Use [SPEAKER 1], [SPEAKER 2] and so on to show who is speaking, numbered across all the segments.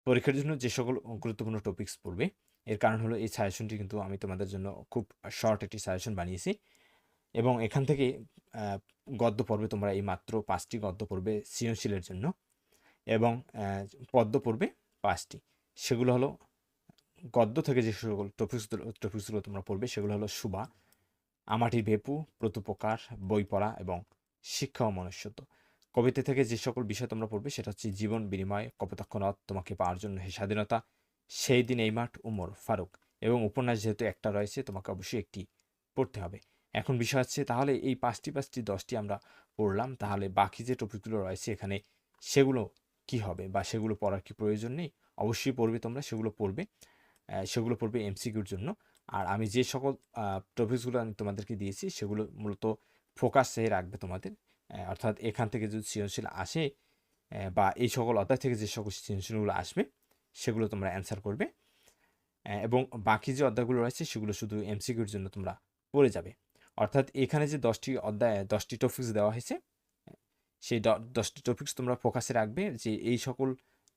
[SPEAKER 1] পরীক্ষার জন্য যে সকল গুরুত্বপূর্ণ টপিকস পড়বে, এর কারণ হলো এই সাজেশনটি কিন্তু আমি তোমাদের জন্য খুব শর্ট একটি সাজেশন বানিয়েছি এবং এখান থেকে গদ্য পড়বে তোমরা এই মাত্র 5টি গদ্য পড়বে সৃজনশীলের জন্য এবং পদ্য পড়বে 5টি। সেগুলো হলো গদ্য থেকে যে সকল টপিক্সগুলো তোমরা পড়বে সেগুলো হলো সুবা, আমাটির ভেপু, প্রতুপকার, বই পড়া এবং শিক্ষা ও মনুষ্যত্ব। কবিতা থেকে যে সকল বিষয় তোমরা পড়বে সেটা হচ্ছে জীবন বিনিময়, কপোতাক্ষ নদ, তোমাকে পাওয়ার জন্য হে স্বাধীনতা, সেই দিন এই মাঠ, উমর ফারুক। এবং উপন্যাস যেহেতু একটা রয়েছে তোমাকে অবশ্যই একটি পড়তে হবে। এখন বিষয় হচ্ছে তাহলে এই 5টি 10টি আমরা পড়লাম, তাহলে বাকি যে টপিকগুলো রয়েছে এখানে সেগুলো কি হবে বা সেগুলো পড়ার কি প্রয়োজন নেই? অবশ্যই পড়বে তোমরা, সেগুলো পড়বে এমসিকিউর জন্য। আর আমি যে সকল টপিকসগুলো আমি তোমাদেরকে দিয়েছি সেগুলো মূলত ফোকাসে রাখবে তোমাদের। অর্থাৎ এখান থেকে যদি সৃজনশীল আসে বা এই সকল অধ্যায় থেকে যে সকল সৃজনশীলগুলো আসবে সেগুলো তোমরা অ্যান্সার করবে এবং বাকি যে অধ্যায়গুলো রয়েছে সেগুলো শুধু এমসিকিউর জন্য তোমরা পড়ে যাবে। অর্থাৎ এখানে যে 10টি অধ্যায় 10টি টপিক্স দেওয়া হয়েছে, সেই 10টি টপিক্স তোমরা ফোকাসে রাখবে যে এই সকল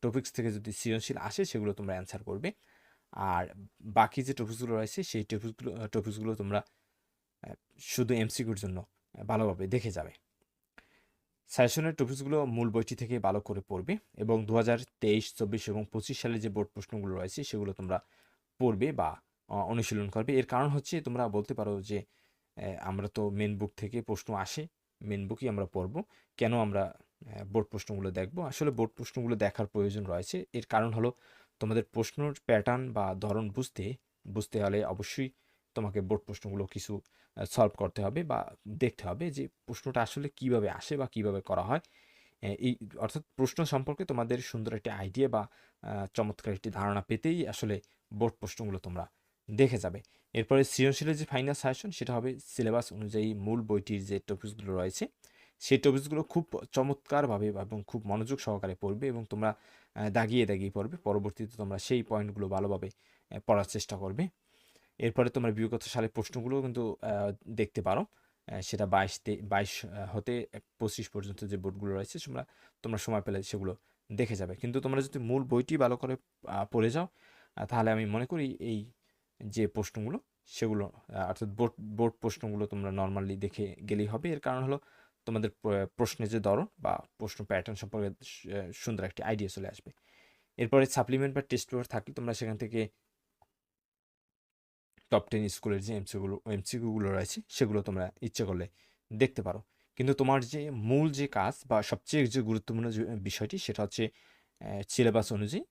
[SPEAKER 1] টপিক্স থেকে যদি সৃজনশীল আসে সেগুলো তোমরা অ্যান্সার করবে। আর বাকি যে টপিকসগুলো রয়েছে সেই টপিকসগুলো তোমরা শুধু এমসিকিউর জন্য ভালোভাবে দেখে যাবে। সাজেশনের টপিকসগুলো মূল বইটি থেকে ভালো করে পড়বে এবং 2023, 24 এবং 25 সালে যে বোর্ড প্রশ্নগুলো রয়েছে সেগুলো তোমরা পড়বে বা অনুশীলন করবে। এর কারণ হচ্ছে তোমরা বলতে পারো যে আমরা তো মেন বুক থেকে প্রশ্ন আসে, মেন বুকই আমরা পড়ব, কেন আমরা বোর্ড প্রশ্নগুলো দেখব? আসলে বোর্ড প্রশ্নগুলো দেখার প্রয়োজন রয়েছে। এর কারণ হলো তোমাদের প্রশ্নর প্যাটার্ন বা ধরন বুঝতে হলে অবশ্যই তোমাকে বোর্ড প্রশ্নগুলো কিছু সলভ করতে হবে বা দেখতে হবে যে প্রশ্নটা আসলে কিভাবে আসে বা কিভাবে করা হয়। এই অর্থাৎ প্রশ্ন সম্পর্কে তোমাদের সুন্দর একটি আইডিয়া বা চমৎকার একটি ধারণা পেতেই আসলে বোর্ড প্রশ্নগুলো তোমরা দেখে যাবে। এরপরে সৃজনশীলের যে ফাইনাল সাজেশন সেটা হবে সিলেবাস অনুযায়ী মূল বইটির যে টপিকসগুলো রয়েছে সেই টপিকসগুলো খুব চমৎকারভাবে এবং খুব মনোযোগ সহকারে পড়বে এবং তোমরা দাগিয়ে পড়বে। পরবর্তীতে তোমরা সেই পয়েন্টগুলো ভালোভাবে পড়ার চেষ্টা করবে। এরপরে তোমরা বিগত সালের প্রশ্নগুলোও কিন্তু দেখতে পারো। সেটা 22 হতে 25 পর্যন্ত যে বোর্ডগুলো রয়েছে তোমরা সময় পেলে সেগুলো দেখে যাবে। কিন্তু তোমরা যদি মূল বইটি ভালো করে পড়ে যাও তাহলে আমি মনে করি এই যে প্রশ্নগুলো সেগুলো অর্থাৎ বোর্ড প্রশ্নগুলো তোমরা নরমালি দেখে গেলেই হবে। এর কারণ হলো তোমাদের প্রশ্নের যে ধরন বা প্রশ্ন প্যাটার্ন সম্পর্কে সুন্দর একটি আইডিয়া চলে আসবে। এরপরে সাপ্লিমেন্ট বা টেস্ট পেপার থাকলে তোমরা সেখান থেকে টপ 10 স্কুলের যে এমসিকিউগুলো রয়েছে সেগুলো তোমরা ইচ্ছে করলে দেখতে পারো। কিন্তু তোমার যে মূল যে কাজ বা সবচেয়ে যে গুরুত্বপূর্ণ যে বিষয়টি সেটা হচ্ছে সিলেবাস অনুযায়ী